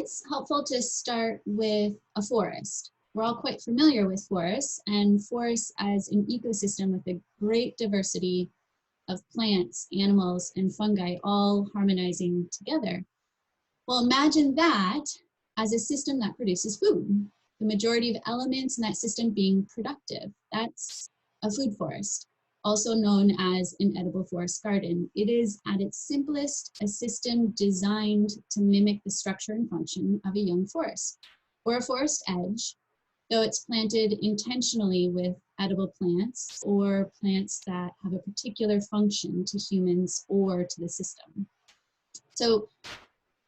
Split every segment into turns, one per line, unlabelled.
it's helpful to start with a forest. We're all quite familiar with forests, and forests as an ecosystem with a great diversity of plants, animals, and fungi all harmonizing together. Well, imagine that as a system that produces food. The majority of elements in that system being productive. That's a food forest, also known as an edible forest garden. It is, at its simplest, a system designed to mimic the structure and function of a young forest or a forest edge, though it's planted intentionally with edible plants or plants that have a particular function to humans or to the system. So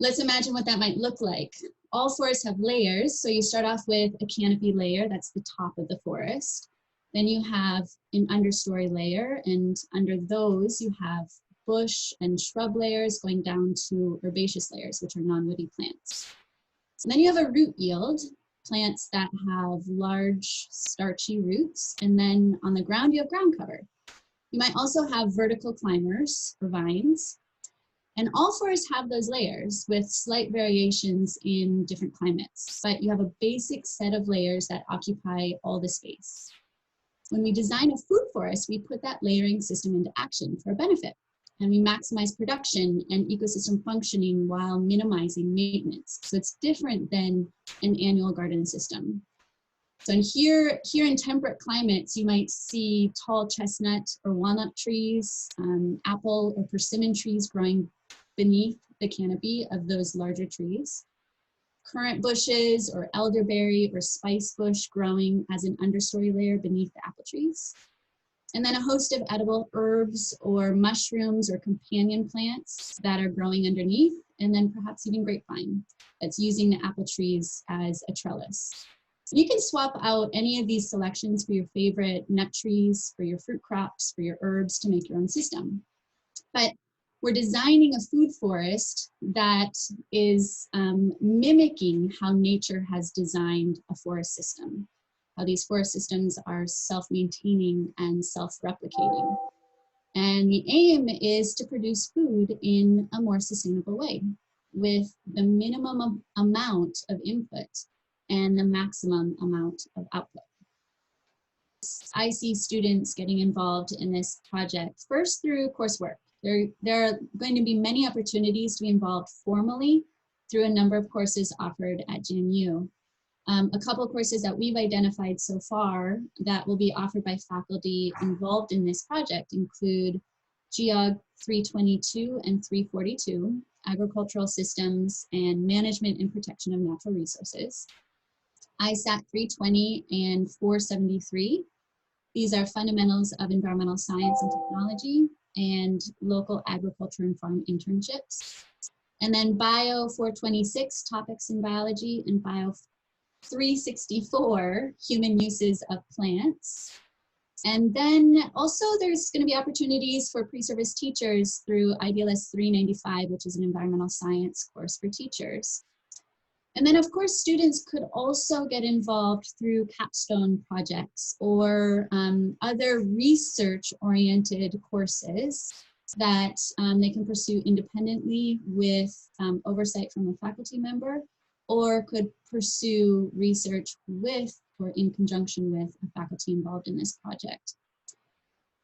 let's imagine what that might look like. All forests have layers, so you start off with a canopy layer, that's the top of the forest. Then you have an understory layer, and under those you have bush and shrub layers going down to herbaceous layers, which are non-woody plants. And then you have a root yield, plants that have large starchy roots, and then on the ground you have ground cover. You might also have vertical climbers or vines. And all forests have those layers with slight variations in different climates, but you have a basic set of layers that occupy all the space. When we design a food forest, we put that layering system into action for a benefit, and we maximize production and ecosystem functioning while minimizing maintenance. So it's different than an annual garden system. So here in temperate climates, you might see tall chestnut or walnut trees, apple or persimmon trees growing beneath the canopy of those larger trees, currant bushes or elderberry or spice bush growing as an understory layer beneath the apple trees, and then a host of edible herbs or mushrooms or companion plants that are growing underneath, and then perhaps even grapevine that's using the apple trees as a trellis. You can swap out any of these selections for your favorite nut trees, for your fruit crops, for your herbs to make your own system. But we're designing a food forest that is mimicking how nature has designed a forest system, how these forest systems are self-maintaining and self-replicating. And the aim is to produce food in a more sustainable way with the minimum amount of input and the maximum amount of output. I see students getting involved in this project first through coursework. There are going to be many opportunities to be involved formally through a number of courses offered at JMU. A couple of courses that we've identified so far that will be offered by faculty involved in this project include Geog 322 and 342, Agricultural Systems and Management and Protection of Natural Resources, ISAT 320 and 473. These are Fundamentals of Environmental Science and Technology and Local Agriculture and Farm Internships. And then Bio 426, Topics in Biology, and Bio 364, Human Uses of Plants. And then also there's going to be opportunities for pre-service teachers through IDLS 395, which is an environmental science course for teachers. And then, of course, students could also get involved through capstone projects or other research-oriented courses that they can pursue independently with oversight from a faculty member, or could pursue research with or in conjunction with a faculty involved in this project.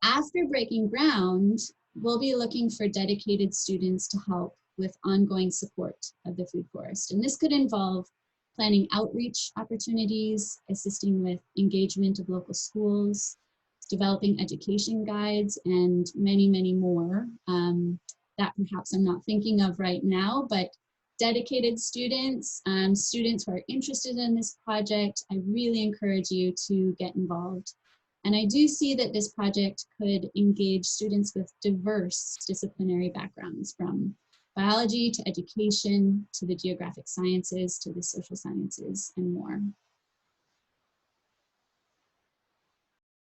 After breaking ground, we'll be looking for dedicated students to help with ongoing support of the food forest. And this could involve planning outreach opportunities, assisting with engagement of local schools, developing education guides, and many, many more that perhaps I'm not thinking of right now, but dedicated students, students who are interested in this project, I really encourage you to get involved. And I do see that this project could engage students with diverse disciplinary backgrounds, from biology to education, to the geographic sciences, to the social sciences, and more.